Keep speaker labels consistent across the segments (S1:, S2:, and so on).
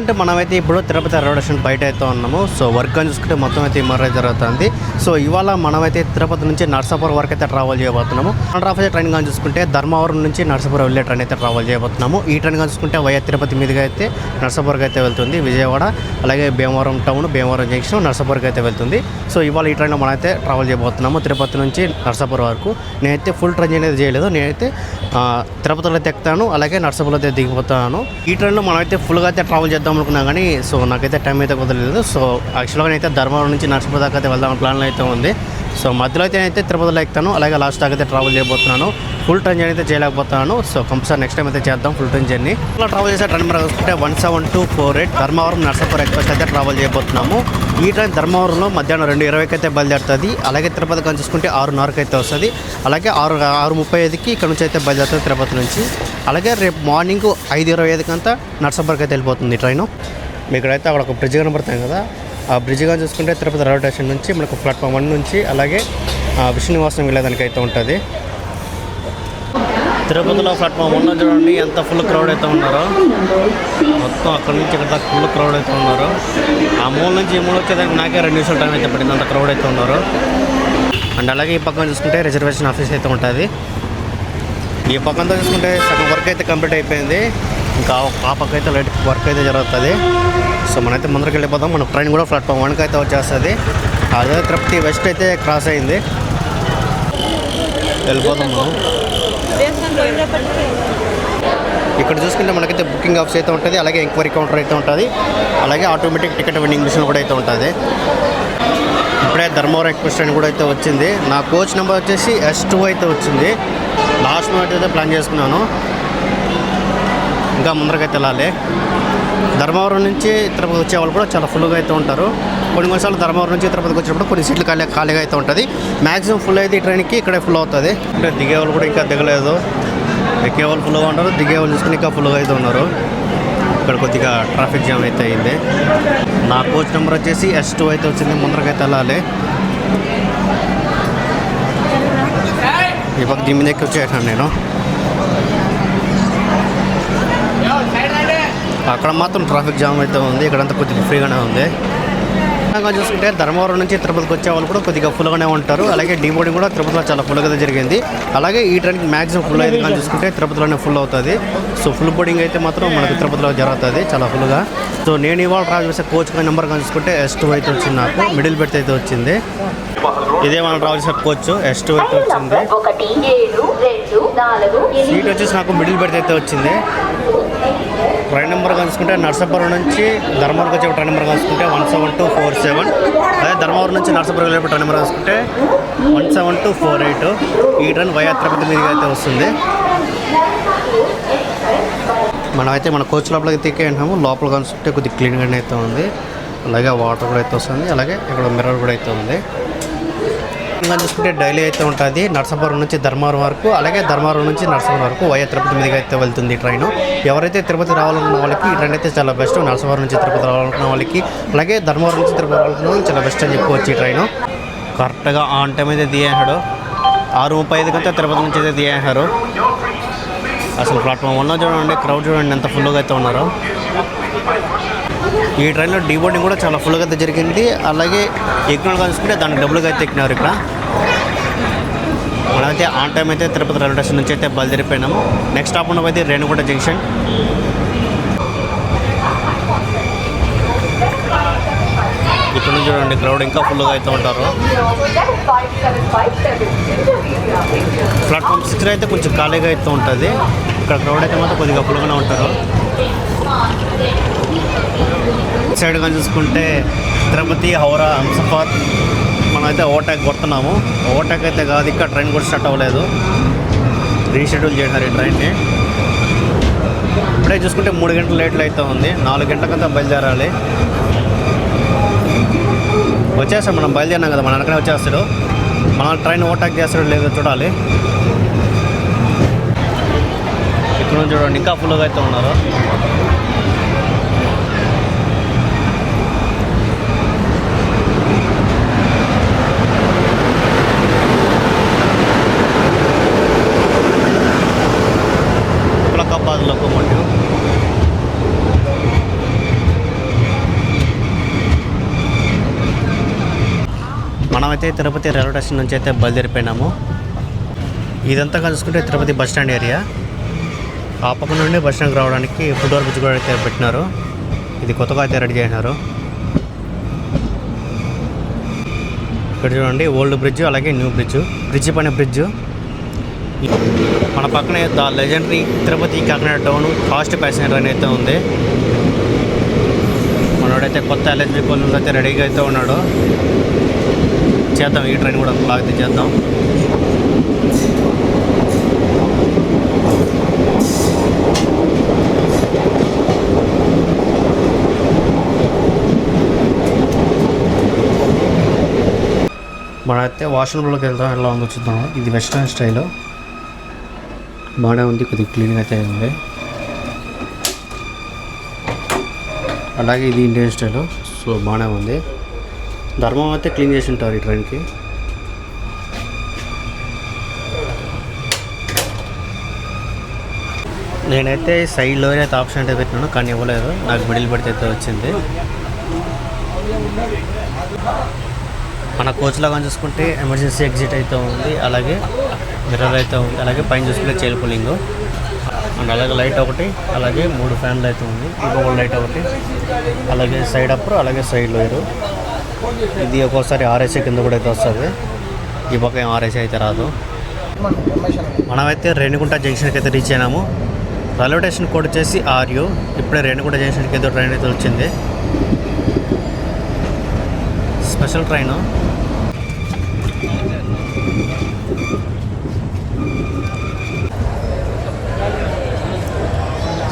S1: అంటే మనమైతే ఇప్పుడు తిరుపతి రైల్వే స్టేషన్ బయట అయితే ఉన్నాము. సో వర్క్ అని చూసుకుంటే మొత్తం అయితే ఇమర్రే జరుగుతుంది. సో ఇవాళ మనమైతే తిరుపతి నుంచి నర్సాపురం వరకు అయితే ట్రావెల్ చేయబోతున్నాము. ట్రావెల్ ట్రైన్ కానీ చూసుకుంటే ధర్మవరం నుంచి నర్సాపురం వెళ్ళే ట్రైన్ అయితే ట్రావెల్ చేయబోతున్నాము. ఈ ట్రైన్ కానీ చూసుకుంటే వయా తిరుపతి మీదుగా అయితే నర్సాపురం అయితే వెళ్తుంది. విజయవాడ అలాగే భీమవరం టౌన్, భీమవరం జంక్షన్, నర్సాపురం అయితే వెళ్తుంది. సో ఇవాళ ఈ ట్రైన్లో మనమైతే ట్రావెల్ చేయబోతున్నాము తిరుపతి నుంచి నర్సాపురం వరకు. నేనైతే ఫుల్ ట్రైన్ అనేది చేయలేదు. నేనైతే తిరుపతిలో అయితే ఎక్కుతాను, అలాగే నర్సాపురంలో అయితే దిగిపోతాను. ఈ ట్రైన్లో మనమైతే ఫుల్గా అయితే ట్రావెల్ చేద్దాం అనుకున్నాం కానీ సో నాకైతే టైం అయితే కుదరలేదు. సో యాక్చువల్గా అయితే ధర్మవరం నుంచి నర్సాపురం దాకా అయితే వెళ్దాం ప్లాన్లో అయితే ఉంది. సో మధ్యలో అయితే నేనైతే తిరుపతిలో ఎక్కుతాను, అలాగే లాస్ట్ దాకా అయితే ట్రావెల్ చేయబోతున్నాను. ఫుల్ ట్రైన్ జర్నీ అయితే చేయలేకపోతున్నాను. సో కంపల్సరీ నెక్స్ట్ టైం అయితే చేద్దాం ఫుల్ ట్రైన్ జర్నీ. ఇలా ట్రావెల్ చేసే ట్రైన్ నెంబర్ చూసుకుంటే 17248 ధర్మవరం నర్సాపురం ఎక్స్ప్రెస్ అయితే ట్రావెల్ చేయబోతున్నాము. ఈ ట్రైన్ ధర్మవరంలో మధ్యాహ్నం 2:20కి అయితే బయలుదేరుతుంది. అలాగే తిరుపతి కానీ చూసుకుంటే 6:30కి అయితే వస్తుంది. అలాగే 6:35కి ఇక్కడ నుంచి అయితే బయలుదేరుతుంది తిరుపతి నుంచి. అలాగే రేపు మార్నింగ్ 5:25కి అంతా నర్సాపురంకి అయితే వెళ్ళిపోతుంది ఈ ట్రైను. మీకైతే అక్కడ ఒక బ్రిడ్జ్ కనబడుతుంది కదా, ఆ బ్రిడ్జ్ కానీ చూసుకుంటే తిరుపతి రైల్వే స్టేషన్ నుంచి మనకు ప్లాట్ఫామ్ 1 నుంచి అలాగే విష్ణునివాసం వెళ్ళేదానికి అయితే ఉంటుంది. తిరుపతిలో ప్లాట్ఫామ్ 1 చూడండి ఎంత ఫుల్ క్రౌడ్ అయితే ఉన్నారో. మొత్తం అక్కడి నుంచి ఇక్కడ దాకా ఫుల్ క్రౌడ్ అయితే ఉన్నారు. ఆ మూల నుంచి ఈ మూల వచ్చేదానికి నాకే 2 నిమిషాల టైం అయితే పడింది, అంత క్రౌడ్ అయితే ఉన్నారు. అండ్ అలాగే ఈ పక్కన చూసుకుంటే రిజర్వేషన్ ఆఫీస్ అయితే ఉంటుంది. ఈ పక్కంతా చూసుకుంటే సగం వర్క్ అయితే కంప్లీట్ అయిపోయింది. ఇంకా ఆ పక్క అయితే లైట్ వర్క్ అయితే జరుగుతుంది. సో మనమైతే ముందరికి వెళ్ళిపోతాం. మన ట్రైన్ కూడా ప్లాట్ఫామ్ 1కి అయితే వచ్చేస్తుంది. అదే తిరుపతి వెస్ట్ అయితే క్రాస్ అయింది, వెళ్ళిపోతాం మనం. ఇక్కడ చూసుకుంటే మనకైతే బుకింగ్ ఆఫీస్ అయితే ఉంటుంది, అలాగే ఎంక్వైరీ కౌంటర్ అయితే ఉంటుంది, అలాగే ఆటోమేటిక్ టికెట్ వెండింగ్ మిషన్ కూడా అయితే ఉంటుంది. ఇప్పుడే ధర్మవరం ఎక్స్ప్రెస్ ట్రైన్ కూడా అయితే వచ్చింది. నా కోచ్ నెంబర్ వచ్చేసి S2 అయితే వచ్చింది. లాస్ట్ మినిట్ అయితే ప్లాన్ చేసుకున్నాను, ఇంకా ముందరకైతే వెళ్ళాలి. ధర్మవరం నుంచి తిరుపతి వచ్చే వాళ్ళు కూడా చాలా ఫుల్గా అయితే ఉంటారు. కొన్నిసార్లు ధర్మవరం నుంచి తిరుపతికి వచ్చినప్పుడు కొన్ని సీట్లు ఖాళీగా అయితే ఉంటుంది. మ్యాక్సిమం ఫుల్ అయితే ఈ ట్రైన్కి ఇక్కడే ఫుల్ అవుతుంది. అంటే దిగేవాళ్ళు కూడా ఇంకా దిగలేదు, ఎక్కేవాళ్ళు ఫుల్గా ఉంటారు, దిగేవాళ్ళు చూసుకుని ఇంకా ఫుల్గా అయితే ఉన్నారు. ఇక్కడ కొద్దిగా ట్రాఫిక్ జామ్ అయితే అయింది. నా కోచ్ నెంబర్ వచ్చేసి S2 అయితే వచ్చింది, ముందరకైతే వెళ్ళాలి. ఈ పక్క దీని మీద ఎక్కి వచ్చేసాను నేను. అక్కడ మాత్రం ట్రాఫిక్ జామ్ అయితే ఉంది, ఇక్కడంతా కొద్దిగా ఫ్రీగానే ఉంది. చూసుకుంటే ధర్మవరం నుంచి తిరుపతికి వచ్చే వాళ్ళు కూడా కొద్దిగా ఫుల్గానే ఉంటారు. అలాగే డీబోర్డింగ్ కూడా తిరుపతిలో చాలా ఫుల్గా జరిగింది. అలాగే ఈ ట్రైన్కి మ్యాక్సిమం ఫుల్ అయితే కానీ చూసుకుంటే తిరుపతిలోనే ఫుల్ అవుతుంది. సో ఫుల్ బోర్డింగ్ అయితే మాత్రం మనకు తిరుపతిలో జరుగుతుంది చాలా ఫుల్గా. సో నేను ఇవాళ ట్రావెల్ చేసే కోచ్ నెంబర్ కానీ చూసుకుంటే S2 అయితే వచ్చింది, నాకు మిడిల్ బెర్త్ అయితే వచ్చింది. ఇదే మనం ట్రావెల్ చేసే కోచ్ S2 అయితే వచ్చింది. సీట్ వచ్చేసి నాకు మిడిల్ బెర్త్ అయితే వచ్చింది. ట్రైన్ నెంబర్ కలుసుకుంటే నర్సాపురం నుంచి ధర్మవరం వచ్చే ట్రైన్ నెంబర్ కలుసుకుంటే 17247. అదే ధర్మవరం నుంచి నర్సాపురం వెళ్ళే ట్రైన్ నెంబర్ కలుసుకుంటే 17248. ఈ ట్రైన్ వయా తిరుపతి మీదుగా అయితే వస్తుంది. మనమైతే మన కోచ్ లోపలికి తిక్కేంటాము. లోపల కలుసుకుంటే కొద్దిగా క్లీన్గానే అయితే ఉంది, అలాగే వాటర్ కూడా అయితే వస్తుంది, అలాగే ఇక్కడ మిర్రర్ కూడా అయితే ఉంది. చూసుకుంటే డైలీ అయితే ఉంటుంది నర్సాపురం నుంచి ధర్మవరం వరకు, అలాగే ధర్మవరం నుంచి నర్సాపురం వరకు వయా తిరుపతి మీదుగా అయితే వెళ్తుంది ఈ ట్రైన్. ఎవరైతే తిరుపతి రావాలనుకున్న వాళ్ళకి ఈ ట్రైన్ అయితే చాలా బెస్ట్. నర్సాపురం నుంచి తిరుపతి రావాలనుకున్న వాళ్ళకి, అలాగే ధర్మవరం నుంచి తిరుపతి రావాలనుకున్న వాళ్ళకి చాలా బెస్ట్ అని చెప్పుకోవచ్చు. ఈ ట్రైన్ కరెక్ట్గా ఆన్ టైం అయితే దిగేసాడు. 6:35 తిరుపతి నుంచి అయితే దిగేసారు. అసలు ప్లాట్ఫామ్ 1 చూడండి, క్రౌడ్ చూడండి ఎంత ఫుల్గా అయితే ఉన్నారో. ఈ ట్రైన్లో డీబోర్డింగ్ కూడా చాలా ఫుల్గా అయితే జరిగింది. అలాగే ఎక్కిన చూసుకుంటే దానికి డబ్బులుగా అయితే ఎక్కినారు. ఇక్కడ మనమైతే ఆన్ టైం అయితే తిరుపతి రైల్వే స్టేషన్ నుంచి అయితే బయలుదేరిపోయినాము. నెక్స్ట్ స్టాప్ ఉన్నది రేణుగుంట జంక్షన్. ఇక్కడ నుంచి చూడండి క్రౌడ్ ఇంకా ఫుల్గా అయితే ఉంటారు. ప్లాట్ఫామ్ 6 అయితే కొంచెం ఖాళీగా అయితే ఉంటుంది. ఇక్కడ క్రౌడ్ అయితే మాత్రం కొద్దిగా ఫుల్గానే ఉంటారు. సైడ్ కానీ చూసుకుంటే తిరుపతి, హౌరా, హంసఫర్ మనమైతే ఓవర్టేక్ కొడుతున్నాము. ఓవర్టేక్ అయితే కాదు, ఇంకా ట్రైన్ కూడా స్టార్ట్ అవ్వలేదు, రీషెడ్యూల్ చేశారు ఈ ట్రైన్ని. ఇప్పుడే చూసుకుంటే 3 గంటలు లేట్లు అయితే ఉంది. 4 గంటలకంతా బయలుదేరాలి. వచ్చేస్తాం, మనం బయలుదేరినాం కదా, మన వెనకనే వచ్చేస్తాడు. మన ట్రైన్ ఓవర్టేక్ చేస్తాడో లేదో చూడాలి. ఇక్కడ నుంచి చూడండి ఇంకా ఫుల్గా అయితే ఉన్నారు. లోకోమోటివ్ మనమైతే తిరుపతి రైల్వే స్టేషన్ నుంచి అయితే బయలుదేరిపోయినాము. ఇదంతా చూసుకుంటే తిరుపతి బస్ స్టాండ్ ఏరియా. ఆ పక్క నుండి బస్ స్టాండ్కి రావడానికి ఫుట్ ఓవర్ బ్రిడ్జ్ కూడా అయితే పెట్టినారు. ఇది కొత్తగా అయితే రెడీ చేసినారు. ఇక్కడ చూడండి ఓల్డ్ బ్రిడ్జ్ అలాగే న్యూ బ్రిడ్జ్ పైన బ్రిడ్జ్. మన పక్కనే the legendary Tirupati Kakinada town fast passenger train అయితే ఉంది. మనోడైతే కొత్త ఎల్హెచ్బి కోల్ అయితే రెడీగా అయితే ఉన్నాడు. చేద్దాం ఈ ట్రైన్ కూడా లాగితే చేద్దాం. మనమైతే వాష్రూమ్లోకి వెళ్దాం. ఎలా ఉందో చూద్దాం. ఇది వెస్ట్రన్ స్టైల్ బాగానే ఉంది, కొద్దిగా క్లీన్గా అయితే ఉంది. అలాగే ఇది ఇండియన్ స్టైల్, సో బాగానే ఉంది. ధర్మం అయితే క్లీన్ చేసి ఉంటారు ఈ ట్రైన్కి. నేనైతే సైడ్లో అయితే ఆప్షన్ అయితే పెట్టినాను, కానీ ఇవ్వలేదు. నాకు మిడిల్ బెర్త్ అయితే వచ్చింది. మన కోచ్లో కానీ చూసుకుంటే ఎమర్జెన్సీ ఎగ్జిట్ అయితే ఉంది, అలాగే మిర్రర్ అయితే ఉంది, అలాగే పైన చూసుకుంటే చైల్ కూలింగ్ అండ్ అలాగే లైట్ ఒకటి, అలాగే 3 ఫ్యాన్లు అయితే ఉంది. ఇంకొక లైట్ ఒకటి, అలాగే సైడ్ అప్, అలాగే సైడ్ లోయరు. ఇది ఒక్కోసారి ఆర్ఎస్ఏ కింద కూడా అయితే వస్తుంది. ఈ పక్క ఏం ఆర్ఎస్ఏ అయితే రాదు. మనమైతే రేణిగుంట జంక్షన్కి అయితే రీచ్ అయినాము. రైల్వే స్టేషన్ కోడ్ వచ్చేసి RU. ఇప్పుడే రేణిగుంట జంక్షన్కి ఏదో ట్రైన్ అయితే వచ్చింది, స్పెషల్ ట్రైన్.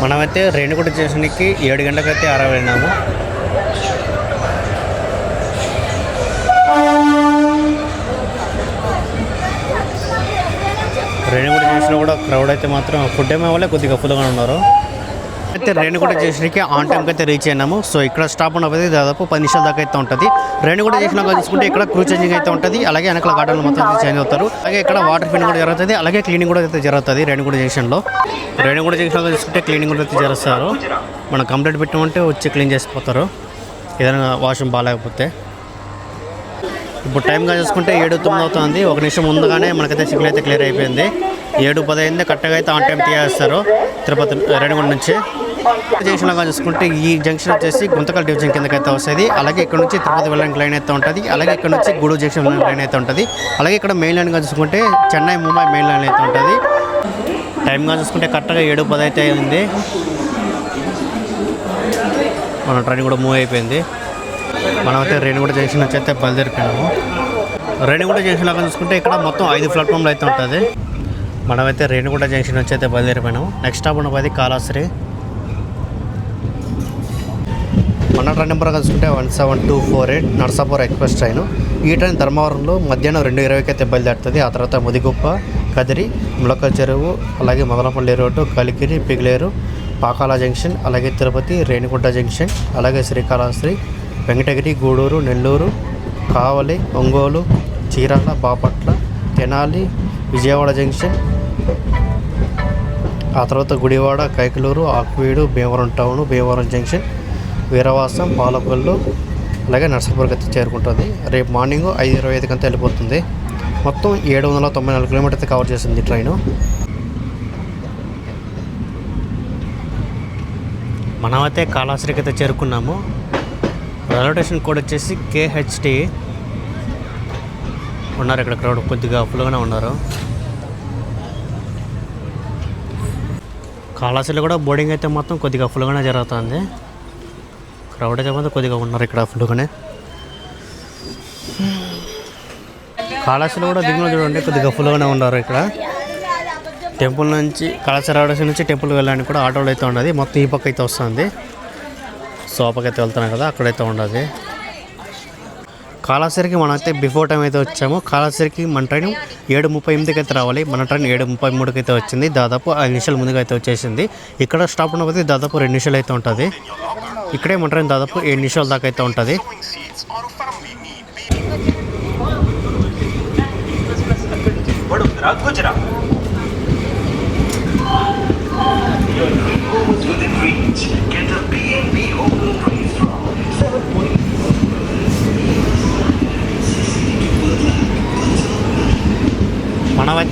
S1: మనమైతే రేణిగుంట స్టేషన్కి 7 గంటలకైతే వెళ్ళినాము. రేణిగుంట స్టేషన్లో కూడా క్రౌడ్ అయితే మాత్రం ఫుడ్ ఏమో వల్ల కొద్దిగా ఫుల్గా ఉన్నారు. అయితే రేణిగుంట స్టేషన్కి ఆన్ టైంకి అయితే రీచ్ అయినాము. సో ఇక్కడ స్టాప్ ఉన్నది దాదాపు 10 నిమిషాల దాకా అయితే ఉంటుంది. రేణిగుంట స్టేషన్లో చూసుకుంటే ఇక్కడ క్రూ చేంజింగ్ అయితే ఉంటుంది, అలాగే వెనకాల గార్డెన్లు మొత్తం చేంజ్ అవుతారు. అలాగే ఇక్కడ వాటర్ ఫిన్ కూడా జరుగుతుంది, అలాగే క్లీనింగ్ కూడా అయితే జరుగుతుంది. రేణిగుంట జంక్షన్లో చూసుకుంటే క్లీనింగ్ కూడా అయితే చేస్తారు. మనం కంప్లైంట్ పెట్టామంటే వచ్చి క్లీన్ చేసిపోతారు ఏదైనా వాష్రూమ్ బాగాలేకపోతే. ఇప్పుడు టైంగా చూసుకుంటే 7:09 అవుతుంది. 1 నిమిషం ముందుగానే మనకైతే సిగ్నల్ అయితే క్లియర్ అయిపోయింది. 7:10 అయింది. కరెక్ట్గా అయితే ఆన్ టైం తీయేస్తారు తిరుపతి రేణిగుంట నుంచి. జంక్షన్లో చూసుకుంటే ఈ జంక్షన్ వచ్చేసి గుంతకల్ డివిజన్ కిందకైతే వస్తుంది. అలాగే ఇక్కడ నుంచి తిరుపతి వెళ్ళడానికి లైన్ అయితే ఉంటుంది, అలాగే ఇక్కడ నుంచి గూడూరు జంక్షన్ వెళ్ళడానికి లైన్ అయితే ఉంటుంది. అలాగే ఇక్కడ మెయిన్ లైన్గా చూసుకుంటే చెన్నై ముంబై మెయిన్ లైన్ అయితే ఉంటుంది. టైంగా చూసుకుంటే కరెక్ట్గా 7:10 అయితే అయింది. మన ట్రైన్ కూడా మూవ్ అయిపోయింది. మనమైతే రేణిగుంట జంక్షన్ నుంచి అయితే బయలుదేరిపోయినాము. రేణిగుంట జంక్షన్లో చూసుకుంటే ఇక్కడ మొత్తం 5 ప్లాట్ఫామ్లు అయితే ఉంటుంది. మనమైతే రేణిగుంట జంక్షన్ నుంచి అయితే బయలుదేరిపోయినాము. నెక్స్ట్ స్టాప్ ఉన్నది కాళహస్త్రి. మన ట్రైన్ నెంబర్ చూసుకుంటే 17248 నర్సాపూర్ ఎక్స్ప్రెస్ ట్రైన్. ఈ ట్రైన్ ధర్మవరంలో మధ్యాహ్నం 2:20కి అయితే బయలుదేరుతుంది. ఆ తర్వాత ముదిగుప్ప, కదిరి, ములక చెరువు, అలాగే మదనపల్లి రోడ్డు, కలికిరి, పిగిలేరు, పాకాల జంక్షన్, అలాగే తిరుపతి, రేణిగుంట జంక్షన్, అలాగే శ్రీకాళహస్తి, వెంకటగిరి, గూడూరు, నెల్లూరు, కావలి, ఒంగోలు, చీరాల, బాపట్ల, తెనాలి, విజయవాడ జంక్షన్, ఆ తర్వాత గుడివాడ, కైకలూరు, ఆకువీడు, భీమవరం టౌను, భీమవరం జంక్షన్, వీరవాసం, పాలకొల్లు, అలాగే నర్సాపూర్కి అయితే చేరుకుంటుంది. రేపు మార్నింగ్ 5:25 అంతా వెళ్ళిపోతుంది. మొత్తం 794 కిలోమీటర్ అయితే కవర్ చేసింది ట్రైను. మనమైతే కాళహస్తికి అయితే చేరుకున్నాము. రైల్వే స్టేషన్ కోడ్ వచ్చేసి KHT. ఉన్నారు ఇక్కడ క్రౌడ్ కొద్దిగా ఫుల్గానే ఉన్నారు. కాళహస్తిలో కూడా బోర్డింగ్ అయితే మొత్తం కొద్దిగా ఫుల్గానే జరుగుతుంది. క్రౌడ్ అయితే మాత్రం కొద్దిగా ఉన్నారు ఇక్కడ ఫుల్గానే. కాళహస్తిలో కూడా దిగులో చూడండి కొద్దిగా ఫుల్గానే ఉన్నారు ఇక్కడ. టెంపుల్ నుంచి కాళహస్తి రైల్వే స్టేషన్ నుంచి టెంపుల్ వెళ్ళడానికి కూడా ఆటోలు అయితే ఉన్నది. మొత్తం ఈ పక్క అయితే వస్తుంది. సో ఆ పక్క అయితే వెళ్తున్నాం కదా, అక్కడైతే ఉండదు. కాళహస్తికి మనం అయితే బిఫోర్ టైం అయితే వచ్చాము. కాళహస్తికి మన ట్రైన్ 7:38కి అయితే రావాలి. మన ట్రైన్ 7:33కి అయితే వచ్చింది. దాదాపు 5 నిమిషాలు ముందుగా అయితే వచ్చేసింది. ఇక్కడ స్టాప్ ఉన్నది దాదాపు 2 నిమిషాలు అయితే ఉంటుంది. ఇక్కడే మన ట్రైన్ దాదాపు 7 నిమిషాల దాకా అయితే ఉంటుంది.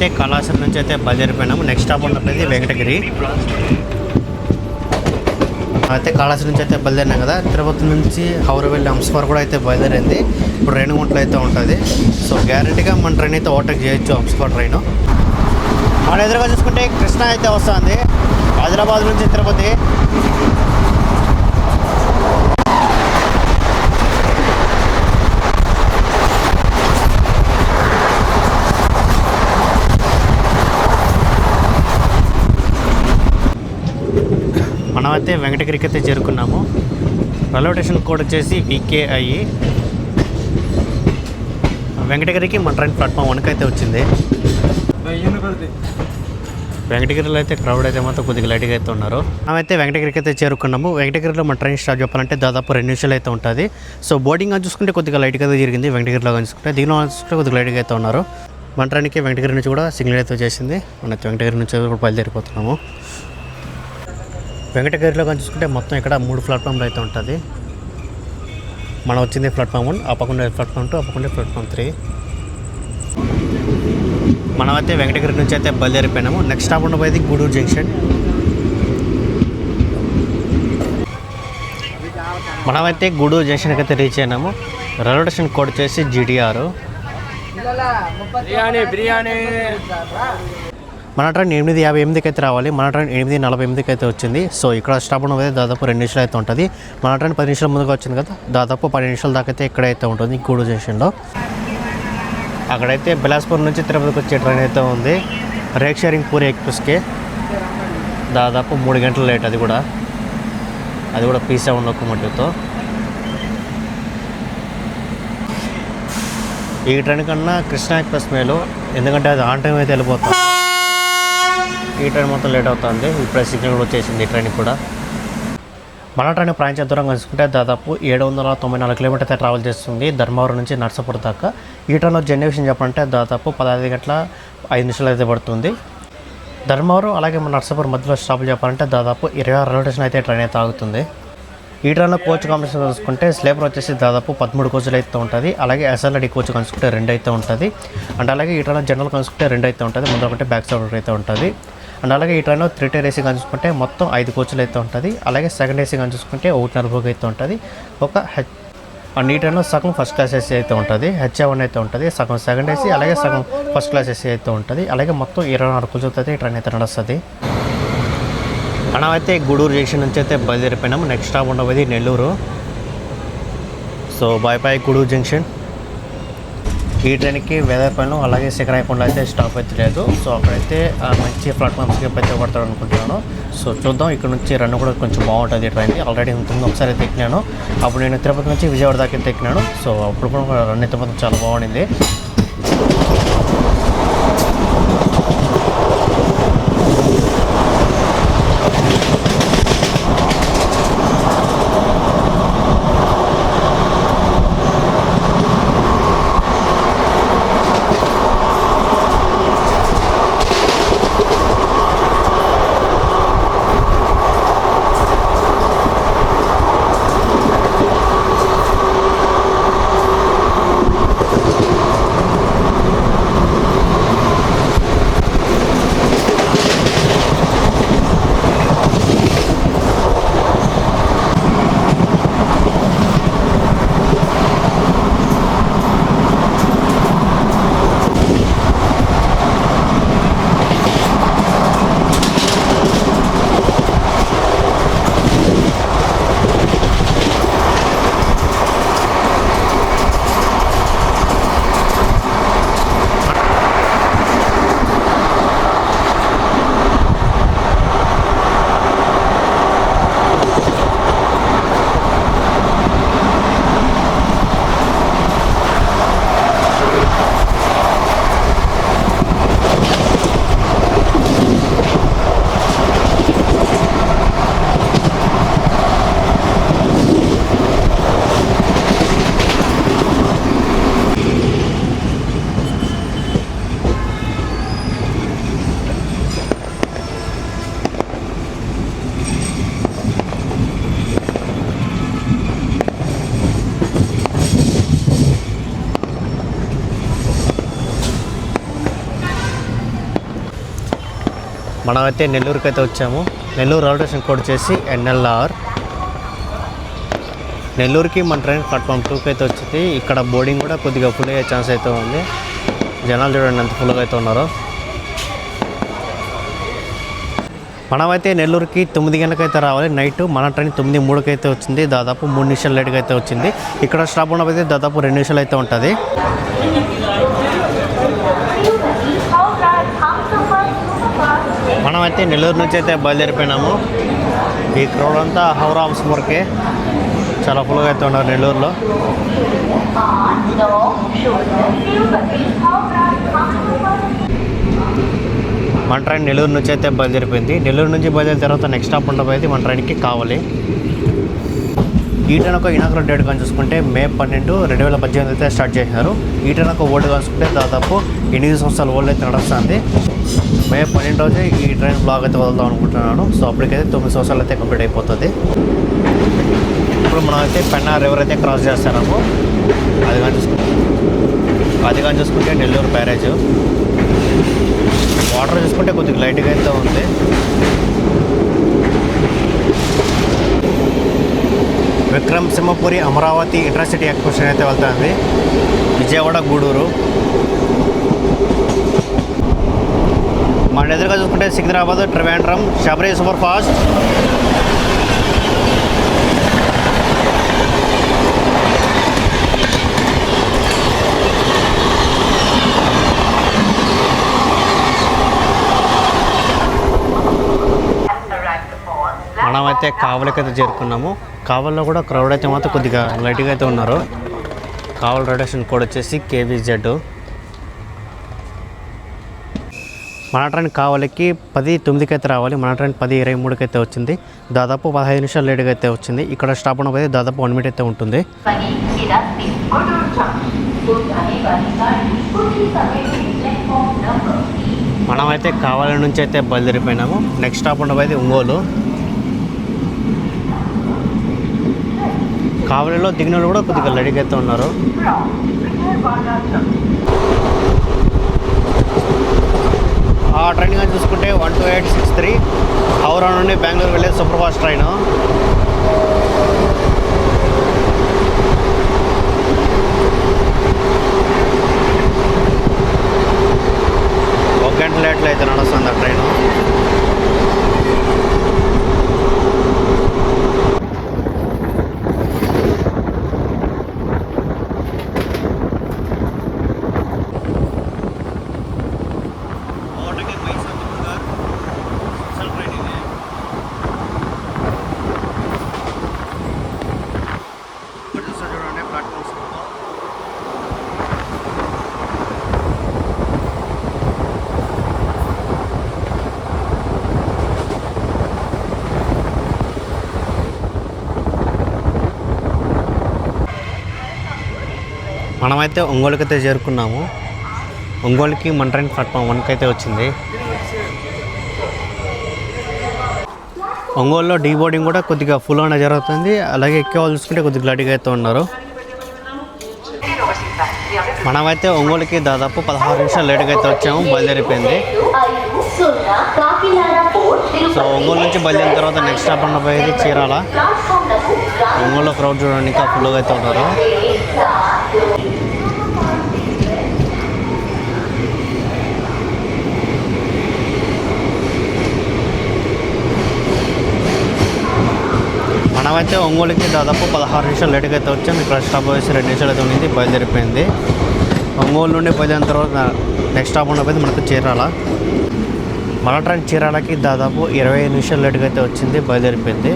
S1: అయితే కళాశాల నుంచి అయితే బయలుదేరిపోయినాము. నెక్స్ట్ స్టాప్ ఉన్నది వెంకటగిరి. అయితే కళాశాల నుంచి అయితే బయలుదేరినాం కదా. తిరుపతి నుంచి హౌరవెల్లి హంసఫర్ కూడా అయితే బయలుదేరింది. ఇప్పుడు రేణిగుంటలో అయితే ఉంటుంది. సో గ్యారెంటీగా మన ట్రైన్ అయితే ఓవర్టేక్ చేయొచ్చు, హంసఫర్ ట్రైన్. మన ఎదురుగా చూసుకుంటే కృష్ణ అయితే వస్తుంది హైదరాబాద్ నుంచి తిరుపతి. మనమైతే వెంకటగిరికి అయితే చేరుకున్నాము. రైల్వే స్టేషన్ కోడ్ వచ్చేసి VKI. వెంకటగిరికి మన ట్రైన్ ప్లాట్ఫామ్ 1 అయితే వచ్చింది. వెంకటగిరిలో అయితే క్రౌడ్ అయితే మాత్రం కొద్దిగా లైట్గా అయితే ఉన్నారు. మనమైతే వెంకటగిరికి అయితే చేరుకున్నాము. వెంకటగిరిలో మన ట్రైన్ స్టార్ట్ చెప్పాలంటే దాదాపు 2 నిమిషాలు అయితే ఉంటుంది. సో బోర్డింగ్ అని చూసుకుంటే కొద్దిగా లైట్గా అయితే జరిగింది. వెంకటగిరిలో చూసుకుంటే దిగిన చూసుకుంటే కొద్దిగా లైట్గా అయితే ఉన్నారు. మన ట్రైన్కి వెంకటగిరి నుంచి కూడా సిగ్నల్ అయితే వచ్చేసింది. మన వెంకటగిరి నుంచి కూడా బయలుదేరిపోతున్నాము. వెంకటగిరిలో కానీ చూసుకుంటే మొత్తం ఇక్కడ 3 ప్లాట్ఫామ్లు అయితే ఉంటుంది. మనం వచ్చింది ప్లాట్ఫామ్ 1, ఆ పక్కన ప్లాట్ఫామ్ 2, ఆ పక్కన ప్లాట్ఫామ్ 3. మనమైతే వెంకటగిరి నుంచి అయితే బయలుదేరిపోయినాము. నెక్స్ట్ స్టాప్ ఉండబోయేది గూడూరు జంక్షన్. మనమైతే గూడూరు జంక్షన్కి అయితే రీచ్ అయినాము. రైల్వే స్టేషన్ కోడ్ వచ్చేసి GTR. మన ట్రైన్ 8:58కి అయితే రావాలి. మన ట్రైన్ 8:48కి అయితే వచ్చింది. సో ఇక్కడ స్టాప్ ఉండబోయేది దాదాపు 2 నిమిషాలు అయితే ఉంటుంది. మన ట్రైన్ 10 నిమిషాల ముందుగా వచ్చింది కదా, దాదాపు 10 నిమిషాల దాకా అయితే ఇక్కడైతే ఉంటుంది గూడూరు జంక్షన్లో. అక్కడైతే బిలాస్పూర్ నుంచి తిరుపతికి వచ్చే ట్రైన్ అయితే ఉంది. రేక్ షేరింగ్ పూరి ఎక్స్ప్రెస్కి దాదాపు 3 గంటలు లేట్. అది కూడా P7 లోకోమోటివ్తో. ఈ ట్రైన్ కన్నా కృష్ణ ఎక్స్ప్రెస్ మేలు, ఎందుకంటే అది ఆన్ టైం అయితే వెళ్ళిపోతుంది. ఈ ట్రైన్ మొత్తం లేట్ అవుతుంది. ఇప్పుడే సిగ్నల్ కూడా వచ్చేసింది ఈ ట్రైన్ కూడా. మన ట్రైన్ ప్రయాణించే దూరం కలుసుకుంటే దాదాపు 794 కిలోమీటర్ అయితే ట్రావెల్ చేస్తుంది ధర్మవరం నుంచి నర్సాపూర్ దాకా. ఈ ట్రైన్లో జర్నీ విషయం చెప్పాలంటే దాదాపు 15 గంటల 5 నిమిషాలు అయితే పడుతుంది. ధర్మవరం అలాగే మన నర్సాపూర్ మధ్యలో స్టాపులు చెప్పాలంటే దాదాపు 26 రైల్వే స్టేషన్ అయితే ట్రైన్ అయితే ఆగుతుంది. ఈ ట్రైన్లో కోచ్ కాంబినేషన్ చూసుకుంటే స్లీపర్ వచ్చేసి దాదాపు 13 కోచ్లు అయితే ఉంటుంది. అలాగే SLD కోచ్ కనుసుకుంటే 2 అయితే ఉంటుంది. అండ్ అలాగే ఈ ట్రైన్లో జనరల్ కనుసుకుంటే 2 అయితే ఉంటుంది. ముందు ఒకటి బ్యాక్ సైడ్ ఒకటి అయితే ఉంటుంది. అండ్ అలాగే ఈ ట్రైన్లో 3 టైర్ AC చూసుకుంటే మొత్తం 5 కోచ్లు అయితే ఉంటుంది. అలాగే సెకండ్ AC చూసుకుంటే 1.5 అయితే ఉంటుంది. అండ్ ఈ ట్రైన్లో సగం ఫస్ట్ క్లాస్ AC అయితే ఉంటుంది, HA1 అయితే ఉంటుంది, సగం సెకండ్ AC, అలాగే సగం ఫస్ట్ క్లాస్ AC అయితే ఉంటుంది. అలాగే మొత్తం 24 కోచ్లతో అయితే ఈ ట్రైన్ అయితే నడుస్తుంది. మనమైతే గూడూరు జంక్షన్ నుంచి అయితే బయలుదేరిపోయినాము. నెక్స్ట్ స్టాప్ ఉండబోయేది Nellore. So bye Gudur junction. ఈ ట్రైన్కి వేదాయపాలెం అలాగే శిఖరాయకొండ అయితే స్టాప్ అయితే లేదు. సో అక్కడైతే మంచి ప్లాట్ఫామ్స్కి అయితే పడతాడు అనుకుంటున్నాను. సో చూద్దాం. ఇక్కడ నుంచి రన్ కూడా కొంచెం బాగుంటుంది ట్రైన్కి. ఆల్రెడీ ఇంతకుముందు ఒకసారి అయితే ఎక్కినాను. అప్పుడు నేను తిరుపతి నుంచి విజయవాడ దాకా అయితే ఎక్కినాను. సో అప్పుడు కూడా రన్ అయితే మాత్రం చాలా బాగుండింది. మనమైతే నెల్లూరుకి అయితే వచ్చాము. నెల్లూరు రైల్వే స్టేషన్ కోడ్ వచ్చేసి NLR. నెల్లూరుకి మన ట్రైన్ ప్లాట్ఫామ్ 2కి అయితే వచ్చింది. ఇక్కడ బోర్డింగ్ కూడా కొద్దిగా ఫుల్ అయ్యే ఛాన్స్ అయితే ఉంది. జనాలు చూడండి ఎంత ఫుల్గా అయితే ఉన్నారో. మనమైతే నెల్లూరుకి 9 గంటలకైతే రావాలి నైట్. మన ట్రైన్ 9:03కి అయితే వచ్చింది. దాదాపు 3 నిమిషాలు లేట్గా అయితే వచ్చింది. ఇక్కడ స్టాప్ ఉన్నప్పుడు దాదాపు 2 నిమిషాలు అయితే ఉంటుంది. మనమైతే నెల్లూరు నుంచి అయితే బయలుదేరిపోయినాము. ఈ క్రౌడ్ అంతా హౌరా హంసమూర్కే చాలా ఫుల్గా అయితే ఉన్నారు నెల్లూరులో. మన ట్రైన్ నెల్లూరు నుంచి అయితే బయలుదేరిపోయింది. నెల్లూరు నుంచి బయలుదేరిన తర్వాత నెక్స్ట్ స్టాప్ ఉండబోయేది మన ట్రైన్కి కావాలి. ఈ ట్రైన్ ఒక ఇనాగ్రేట్ డేట్ కానీ చూసుకుంటే May 12, 2018 అయితే స్టార్ట్ చేశారు. ఈ ట్రైన్ ఒక ఓల్డ్ చూసుకుంటే దాదాపు 8 సంవత్సరాల ఓల్డ్ అయితే నడుస్తుంది. May 12 రోజే ఈ ట్రైన్ బ్లాగ్ అయితే వదులుదాం అనుకుంటున్నాను. సో అప్పటికైతే 9 సంవత్సరాలు అయితే కంప్లీట్ అయిపోతుంది. ఇప్పుడు మనం అయితే పెన్నా రివర్ అయితే క్రాస్ చేస్తున్నాము. అది కానీ చూసుకుంటే నెల్లూరు బ్యారేజ్. వాటర్ చూసుకుంటే కొద్దిగా లైట్గా అయితే ఉంది. విక్రమసింహపురి అమరావతి ఇంటర్సిటీ ఎక్స్ప్రెషన్ అయితే వెళ్తుంది. విజయవాడ గూడూరు. మన ఎదురుగా చూసుకుంటే సికింద్రాబాద్ ట్రివేండ్రం శబరి సూపర్ ఫాస్ట్. మనమైతే కావలికి అయితే చేరుకున్నాము. కావలిలో కూడా క్రౌడ్ అయితే మాత్రం కొద్దిగా లైట్గా అయితే ఉన్నారు. కావలి రైల్వే స్టేషన్ కోడ్ వచ్చేసి KVZ. మన ట్రైన్ కావలికి 10:09కి అయితే రావాలి. మన ట్రైన్ 10:23కి అయితే వచ్చింది. దాదాపు 15 నిమిషాలు లేట్గా అయితే వచ్చింది. ఇక్కడ స్టాప్ ఉన్నది దాదాపు 1 మినిట్ అయితే ఉంటుంది. మనమైతే కావలి నుంచి అయితే బయలుదేరిపోయినాము. నెక్స్ట్ స్టాప్ ఉండబోయేది ఒంగోలు. కావలిలో దిగిన వాళ్ళు కూడా కొద్దిగా లడిగా అయితే ఉన్నారు. ఆ ట్రైన్ కానీ చూసుకుంటే 12863 హౌరా నుండి బెంగళూరు వెళ్ళే సూపర్ ఫాస్ట్ ట్రైన్. ఒక గంట లేట్లో అయితే నడుస్తుంది ఆ ట్రైను. మనమైతే ఒంగోలుకి అయితే చేరుకున్నాము. ఒంగోలుకి మన ట్రైన్ ప్లాట్ఫామ్ 1కి అయితే వచ్చింది. ఒంగోలులో డీబోర్డింగ్ కూడా కొద్దిగా ఫుల్ అనే జరుగుతుంది. అలాగే ఎక్కే వాళ్ళు చూసుకుంటే కొద్దిగా లైట్గా అయితే ఉన్నారు. మనమైతే ఒంగోలుకి దాదాపు 16 నిమిషాలు లేట్గా అయితే వచ్చాము. బయలుదేరిపోయింది. సో ఒంగోలు నుంచి బయలుదేరిన తర్వాత నెక్స్ట్ స్టాప్ ఉండబోయేది చీరాల. ఒంగోలులో క్రౌడ్ చూడండి ఇంకా ఫుల్గా అయితే ఉన్నారు. మనమైతే ఒంగోలుకి దాదాపు 16 నిమిషాలు లేట్గా అయితే వచ్చాము. ఇక్కడ స్టాప్ వేసి 2 నిమిషాలు అయితే ఉంది. బయలుదేరిపోయింది. ఒంగోలు నుండి బయలుదేరిన తర్వాత నెక్స్ట్ స్టాప్ ఉండబోయేది మనకు చీరాల. మన ట్రైన్ చీరాలకి దాదాపు 25 నిమిషాలు లేట్గా అయితే వచ్చింది. బయలుదేరిపోయింది.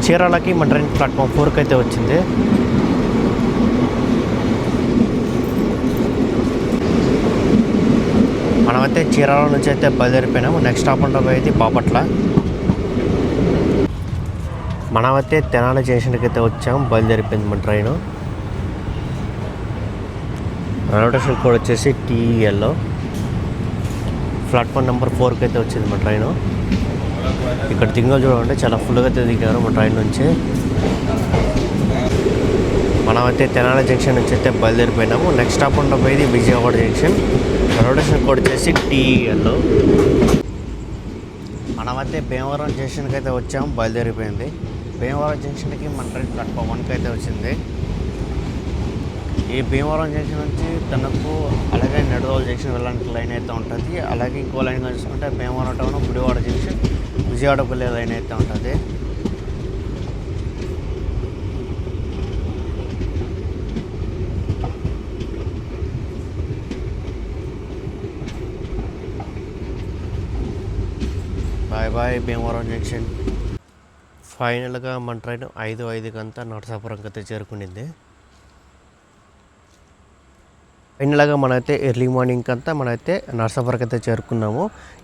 S1: చీరాలకి మన ట్రైన్ ప్లాట్ఫామ్ 4కి అయితే వచ్చింది. మనమైతే చీరాల నుంచి అయితే బయలుదేరిపోయినాము. నెక్స్ట్ స్టాప్ ఉండబోయేది బాపట్ల. మనమైతే తెనాలి జంక్షన్కి అయితే వచ్చాము. బయలుదేరిపోయింది మన ట్రైను. రైల్వే స్టేషన్ కోడ్ వచ్చేసి TEL. ప్లాట్ఫామ్ నెంబర్ 4కి అయితే వచ్చింది మన ట్రైను. ఇక్కడ దింగలు చూడాలంటే చాలా ఫుల్గా అయితే దిగారు మన ట్రైన్ నుంచి. మన మనమైతే తెనాలి జంక్షన్ నుంచి అయితే బయలుదేరిపోయినాము. నెక్స్ట్ స్టాప్ ఉండబోయేది విజయవాడ జంక్షన్. రొటేషన్ కోడ్ వచ్చేసి టీఎల్. మనమైతే భీమవరం జంక్షన్కి అయితే వచ్చాము, బయలుదేరిపోయింది. భీమవరం జంక్షన్కి మన ట్రైన్ ప్లాట్ఫామ్ 1కి అయితే వచ్చింది. ఈ భీమవరం జంక్షన్ నుంచి తనకు అలాగే నెడదోలు జంక్షన్ వెళ్ళడానికి లైన్ అయితే ఉంటుంది. అలాగే ఇంకో లైన్గా చూసుకుంటే భీమవరం టౌన్ గుడివాడ జంక్షన్ విజయవాడకు వెళ్ళే లైన్ అయితే ఉంటుంది. Bye bye Bhimavaram junction. ఫైనల్గా మన ట్రైన్ 5:05 అంతా నరసాపురంకి అయితే చేరుకునింది. ఫైనల్గా మనమైతే ఎర్లీ మార్నింగ్ అంతా మనమైతే నరసాపురంకి అయితే చేరుకున్నాము.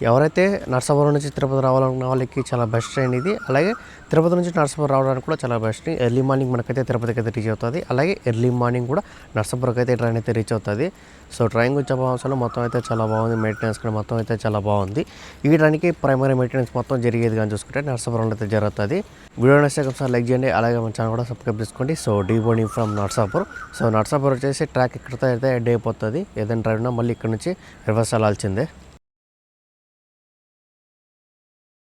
S1: ఎవరైతే నరసాపురం నుంచి తిరుపతి రావాలనుకున్న వాళ్ళకి చాలా బెస్ట్ ట్రైన్ ఇది. అలాగే తిరుపతి నుంచి నరసాపురం రావడానికి కూడా చాలా బెస్ట్. ఎర్లీ మార్నింగ్ మనకైతే తిరుపతికి అయితే రీచ్ అవుతుంది. అలాగే ఎర్లీ మార్నింగ్ కూడా నరసాపురంకి అయితే ట్రైన్ అయితే రీచ్ అవుతుంది. సో ట్రైన్ గురించి చెప్పాల్సిన మొత్తం అయితే చాలా బాగుంది. మెయింటెనెన్స్ కూడా మొత్తం అయితే చాలా బాగుంది. ఈ ట్రైన్కి ప్రైమరీ మెయింటెనెన్స్ మొత్తం జరిగేది కానీ చూసుకుంటే నరసాపురంలో అయితే జరుగుతుంది. వీడియో నచ్చితే ఒకసారి లైక్ చేయండి. అలాగే మన ఛానల్ కూడా సబ్స్క్రైబ్ చేసుకోండి. So the boarding from Narasapuram. So Narasapuram వచ్చేసి ట్రాక్ ఇక్కడితో అయితే ఎండ్ అయిపోతుంది. ఏదైనా ట్రైన్ ఉన్నా మళ్ళీ ఇక్కడ నుంచి రివర్స్ వెళ్ళాల్సిందే.